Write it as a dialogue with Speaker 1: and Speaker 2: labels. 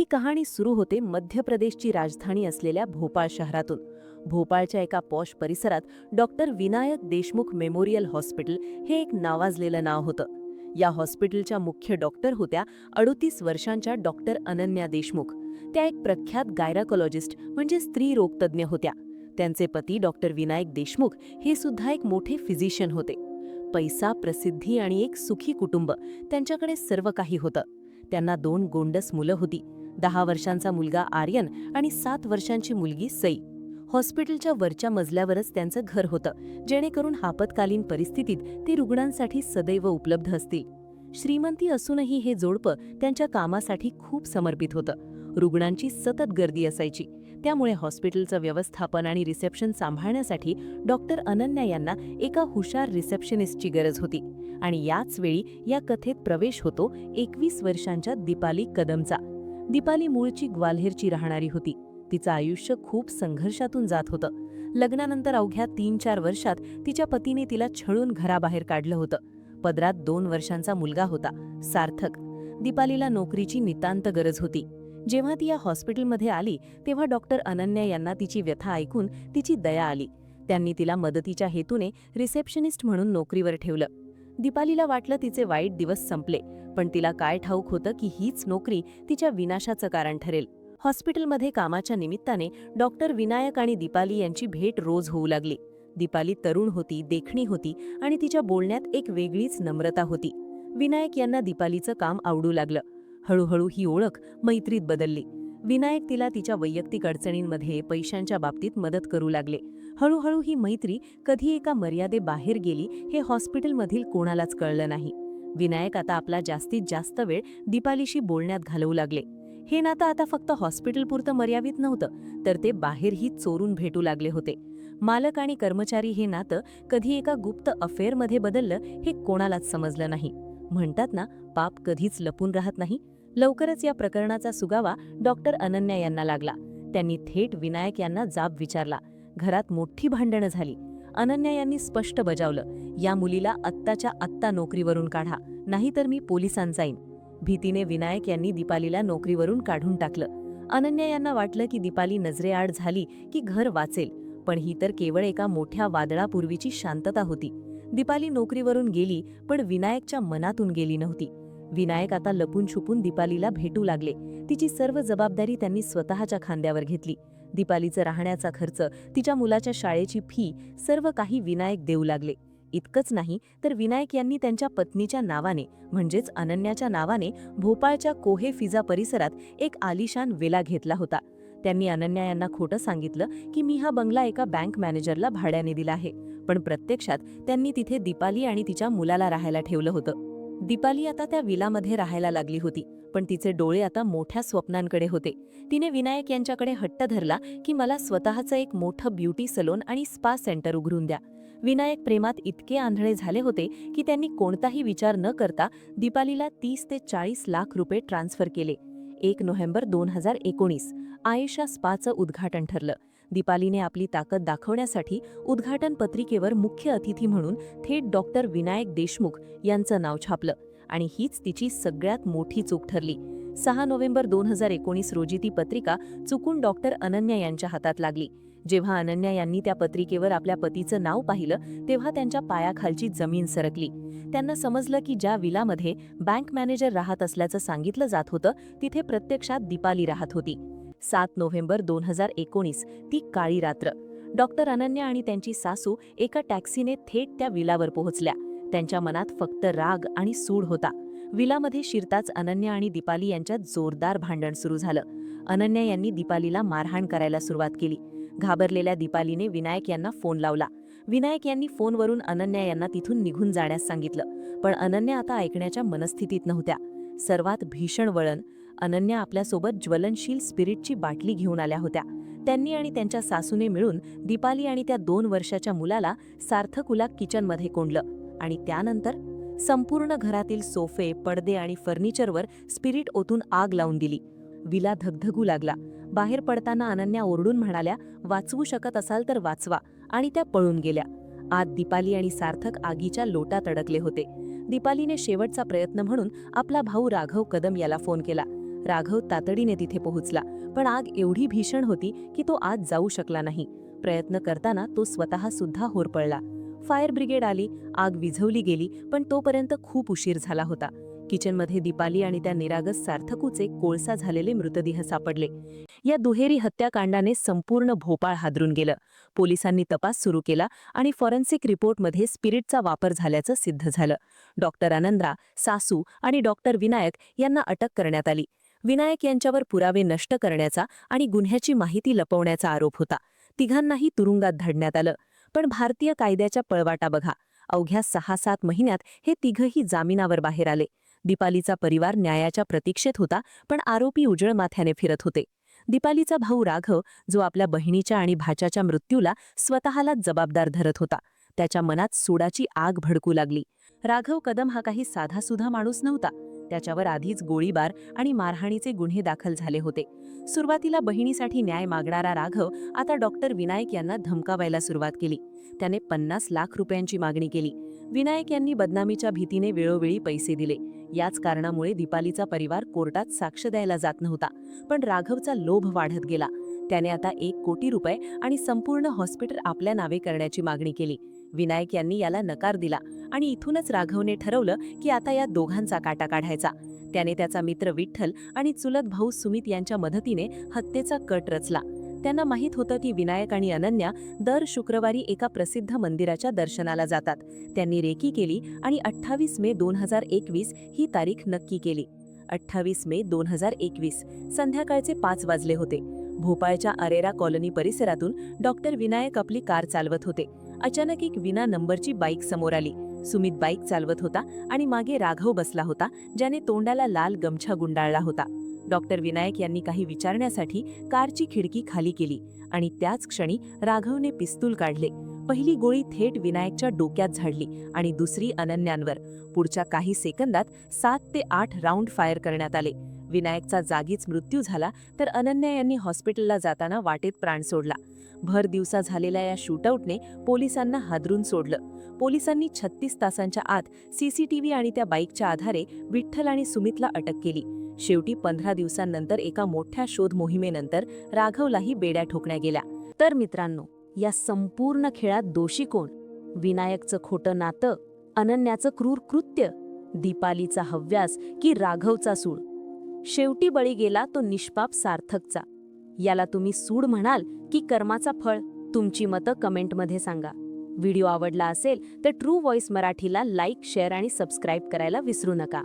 Speaker 1: ही कहाणी सुरू होते मध्य प्रदेशची राजधानी असलेल्या भोपाळ शहरातून. भोपाळच्या एका पॉश परिसरात doctor Vinayak Deshmukh memorial hospital हे एक नावाजलेलं नाव होतं. या हॉस्पिटलच्या मुख्य डॉक्टर होत्या 38 वर्षांच्या डॉक्टर अनन्या देशमुख. त्या एक प्रख्यात गायराकोलॉजिस्ट म्हणजे स्त्री रोगतज्ञ होत्या. त्यांचे पती डॉक्टर विनायक देशमुख हे सुद्धा एक मोठे फिजिशियन होते. पैसा, प्रसिद्धी आणि एक सुखी कुटुंब त्यांच्याकडे सर्व काही होतं. त्यांना 2 गोंडस मुलं होती. 10 वर्षांचा मुलगा आर्यन आणि 7 वर्षांची मुलगी सई. हॉस्पिटलच्या वरच्या मजल्यावरच त्यांचं घर होतं, जेणेकरून आपत्कालीन परिस्थितीत ते रुग्णांसाठी सदैव उपलब्ध असतील. श्रीमंती असूनही हे जोडपं त्यांच्या कामासाठी खूप समर्पित होतं. रुग्णांची सतत गर्दी असायची, त्यामुळे हॉस्पिटलचं व्यवस्थापन आणि रिसेप्शन सांभाळण्यासाठी डॉक्टर अनन्या यांना एका हुशार रिसेप्शनिस्टची गरज होती. आणि याच वेळी या कथेत प्रवेश होतो 21 वर्षांच्या दीपाली कदमचा. दीपाली मूळची ग्वाल्हेरची राहणारी होती. तिचं आयुष्य खूप संघर्षातून जात होतं. लग्नानंतर अवघ्या 3-4 वर्षात तिच्या पतीने तिला छळून घराबाहेर काढलं होतं. पदरात 2 वर्षांचा मुलगा होता, सार्थक. दीपालीला नोकरीची नितांत गरज होती. जेव्हा ती या हॉस्पिटलमध्ये आली तेव्हा डॉक्टर अनन्या यांना तिची व्यथा ऐकून तिची दया आली. त्यांनी तिला मदतीच्या हेतूने रिसेप्शनिस्ट म्हणून नोकरीवर ठेवलं. दीपालीला वाटलं तिचे वाईट दिवस संपले, पण तिला काय ठाऊक होतं की हीच नोकरी तिच्या विनाशाचं कारण ठरेल. हॉस्पिटलमध्ये कामाच्या निमित्ताने डॉक्टर विनायक आणि दीपाली यांची भेट रोज होऊ लागली. दीपाली तरुण होती, देखणी होती आणि तिच्या बोलण्यात एक वेगळीच नम्रता होती. विनायक यांना दीपालीचं काम आवडू लागलं. हळूहळू ही ओळख मैत्रीत बदलली. विनायक तिला तिच्या वैयक्तिक अडचणींमध्ये, पैशांच्या बाबतीत मदत करू लागले. हळूहळू ही मैत्री कधी एका मर्यादेबाहेर गेली हे हॉस्पिटलमधील कोणालाच कळलं नाही. विनायक आता आपला जास्तीत जास्त वेळ दीपालीशी बोलण्यात घालवू लागले. हे नातं आता फक्त हॉस्पिटलपुरतं मर्यादित नव्हतं, तर ते बाहेरही चोरून भेटू लागले होते. मालक आणि कर्मचारी हे नातं कधी एका गुप्त अफेअरमध्ये बदललं हे कोणालाच समजलं नाही. म्हणतात ना, पाप कधीच लपून राहत नाही. लवकरच या प्रकरणाचा सुगावा डॉक्टर अनन्या यांना लागला. त्यांनी थेट विनायक यांना जाब विचारला. घरात मोठी भांडणं झाली. अनन्या यांनी स्पष्ट बजावलं, या मुलीला आत्ताच्या आत्ता नोकरीवरून काढा, नाहीतर मी पोलिसांत जाईन. भीतीने विनायक यांनी दीपालीला नोकरीवरून काढून टाकलं. अनन्या यांना वाटलं की दीपाली नजरेआड झाली की घर वाचेल, पण ही तर केवळ एका मोठ्या वादळापूर्वीची शांतता होती. दीपाली नोकरीवरून गेली, पण विनायकच्या मनातून गेली नव्हती. विनायक आता लपून छुपून दीपालीला भेटू लागले. तिची सर्व जबाबदारी त्यांनी स्वतःच्या खांद्यावर घेतली. दीपालीचं राहण्याचा खर्च, तिच्या मुलाच्या शाळेची फी, सर्व काही विनायक देऊ लागले. इतकंच नाही तर विनायक यांनी त्यांच्या पत्नीच्या नावाने म्हणजेच अनन्याच्या नावाने भोपाळच्या कोहे फिजा परिसरात एक आलिशान विला घेतला होता. त्यांनी अनन्या यांना खोटं सांगितलं की मी हा बंगला एका बँक मॅनेजरला भाड्याने दिला आहे, पण प्रत्यक्षात त्यांनी तिथे दीपाली आणि तिच्या मुलाला राहायला ठेवलं होतं. दीपाली आता त्या विलामध्ये राहायला लागली होती, पण तिचे डोळे आता मोठ्या स्वप्नांकडे होते. तिने विनायक यांच्याकडे हट्ट धरला की मला स्वतःचं एक मोठं ब्युटी सलोन आणि स्पा सेंटर उघडून द्या. विनायक प्रेमात इतके आंधळे झाले होते की त्यांनी कोणताही विचार न करता दीपालीला 30 ते 40 लाख रुपये ट्रान्स्फर केले. 1 नोव्हेंबर 2019 आयेशा स्पाचं उद्घाटन ठरलं. दीपालीने आपली ताकद दाखवण्यासाठी उद्घाटन पत्रिकेवर मुख्य अतिथी म्हणून थेट डॉक्टर विनायक देशमुख यांचं नाव छापलं. आणि हीच तिची सगळ्यात मोठी चूक ठरली. 6 नोव्हेंबर 2019 रोजी ती पत्रिका चुकून डॉक्टर अनन्या यांच्या हातात लागली. जेव्हा अनन्या यांनी त्या पत्रिकेवर आपल्या पतीचं नाव पाहिलं तेव्हा त्यांच्या पायाखालची जमीन सरकली. त्यांना समजलं की ज्या विलामध्ये बँक मॅनेजर राहत असल्याचं सांगितलं जात होतं तिथे प्रत्यक्षात दीपाली राहत होती. 7 नोव्हेंबर 2019 ती काळी रात्र. डॉक्टर अनन्या आणि त्यांची सासू एका टॅक्सीने थेट त्या विलावर पोहोचल्या. त्यांच्या मनात फक्त राग आणि सूड होता. विलामध्ये शिरताच अनन्या आणि दीपाली यांच्यात जोरदार भांडण सुरू झालं. अनन्या यांनी दीपालीला मारहाण करायला सुरुवात केली. घाबरलेल्या दीपालीने विनायक यांना फोन लावला. विनायक यांनी फोनवरून अनन्या यांना तिथून निघून जाण्यास सांगितलं, पण अनन्या आता ऐकण्याच्या मनस्थितीत नव्हत्या. सर्वात भीषण वळण, अनन्या आपल्यासोबत ज्वलनशील स्पिरिटची बाटली घेऊन आल्या होत्या. त्यांनी आणि त्यांच्या सासूने मिळून दीपाली आणि त्या 2 वर्षाच्या मुलाला सार्थकुला किचनमध्ये कोंडलं आणि त्यानंतर संपूर्ण घरातील सोफे, पडदे आणि फर्निचरवर स्पिरिट ओतून आग लावून दिली. विला धगधगू लागला. बाहेर पडताना अनन्या ओरडून म्हणाल्या, वाचवू शकत असाल तर वाचवा, आणि त्या पळून गेल्या. आत दीपाली आणि सार्थक आगीच्या लोटात अडकले होते. दीपालीने शेवटचा प्रयत्न म्हणून आपला भाऊ राघव कदम याला फोन केला. राघव तातडीने तिथे पोहोचला, पण आग एवढी भीषण होती की तो आत जाऊ शकला नाही. प्रयत्न करताना तो स्वतः सुद्धा होरपळला. फायर ब्रिगेड आली, आग विझवली गेली, पण तोपर्यंत खूप उशीर झाला होता. किचनमध्ये दीपाली आणि त्या निरागस सार्थकूचे कोळसा झालेले मृतदेह सापडले. या दुहेरी हत्याकांडाने संपूर्ण भोपाळ हादरून गेलं. पोलिसांनी तपास सुरू केला आणि फॉरेन्सिक रिपोर्टमध्ये स्पिरिटचा वापर झाल्याचं सिद्ध झालं. डॉक्टर आनंदरा, सासू आणि डॉक्टर विनायक यांना अटक करण्यात आली. विनायक यांच्यावर पुरावे नष्ट करण्याचा आणि गुन्ह्याची माहिती लपवण्याचा आरोप होता. तिघांनाही तुरुंगात धाडण्यात आलं. पण भारतीय कायद्याच्या पळवाटा बघा. अवघ्या 6-7 महिन्यात हे तिघही जामिनावर बाहेर आले. दीपालीचा परिवार न्यायाच्या प्रतीक्षेत होता, पण आरोपी उजळ माथ्याने फिरत होते. दीपालीचा भाऊ राघव, जो आपल्या बहिणीच्या आणि भाच्याच्या मृत्यूला स्वतःलाच जबाबदार धरत होता, त्याच्या मनात सूडाची आग भडकू लागली. राघव कदम हा काही साधासुधा माणूस नव्हता. त्याच्यावर आधीच गोळीबार आणि मारहाणीचे गुन्हे दाखल झाले होते. सुरुवातीला बहिणीसाठी न्याय मागणारा राघव आता डॉक्टर विनायक यांना धमकावायला सुरुवात केली. त्याने 50 लाख रुपयांची मागणी केली. विनायक यांनी बदनामीच्या भीतीने वेळोवेळी पैसे दिले. याच कारणामुळे दीपालीचा परिवार कोर्टात साक्ष द्यायला जात नव्हता. पण राघवचा लोभ वाढत गेला. त्याने आता 1 कोटी रुपये आणि संपूर्ण हॉस्पिटल आपल्या नावे करण्याची मागणी केली. विनायक यांनी याला नकार दिला आणि इथूनच राघवने ठरवलं की आता या दोघांचा काटा काढायचा. त्याने त्याचा मित्र विठ्ठल आणि चुलत भाऊ सुमित यांच्या मदतीने हत्येचा कट रचला. त्यांना माहीत होतं की विनायक आणि अनन्या दर शुक्रवारी एका प्रसिद्ध मंदिराच्या दर्शनाला जातात. त्यांनी रेकी केली आणि 28 मे 2021 ही तारीख नक्की केली. 28 मे 2021 संध्याकाळचे 5 वाजले होते. भोपाळच्या अरेरा कॉलनी परिसरातून डॉक्टर विनायक आपली कार चालवत होते. अचानक एक विना नंबरची बाईक समोर आली. सुमित बाईक चालवत होता आणि मागे राघव बसला होता, ज्याने तोंडाला लाल गमछा गुंडाळला होता. डॉक्टर विनायक यांनी काही विचारण्यासाठी कारची खिडकी खाली केली आणि त्याच क्षणी राघवने पिस्तूल काढले. पहिली गोळी थेट विनायकच्या डोक्यात झाडली आणि दुसरी अनन्यांवर. पुढच्या काही सेकंदात 7 ते 8 राऊंड फायर करण्यात आले. विनायकचा जागीच मृत्यू झाला, तर अनन्या यांनी हॉस्पिटलला जाताना वाटेत प्राण सोडला. भर दिवसा झालेल्या या शूटआउटने पोलिसांना हादरून सोडलं. पोलिसांनी 36 तासांच्या आत सीसीटीव्ही आणि त्या बाईकच्या आधारे विठ्ठल आणि सुमितला अटक केली. शेवटी 15 दिवसांनंतर एका मोठ्या शोध मोहिमेनंतर राघवलाही बेड्या ठोकण्या गेल्या. तर मित्रांनो, या संपूर्ण खेळात दोषी कोण? विनायकचं खोटं नातं, अनन्याचं क्रूर कृत्य, दीपालीचा हव्यास की राघवचा सूड? शेवटी बळी गेला तो निष्पाप सार्थकचा. याला तुम्ही सूड म्हणाल की कर्माचा फळ? तुमची मतं कमेंटमध्ये सांगा. व्हिडिओ आवडला असेल तर ट्रू व्हॉइस मराठीला लाईक, शेअर आणि सबस्क्राईब करायला विसरू नका.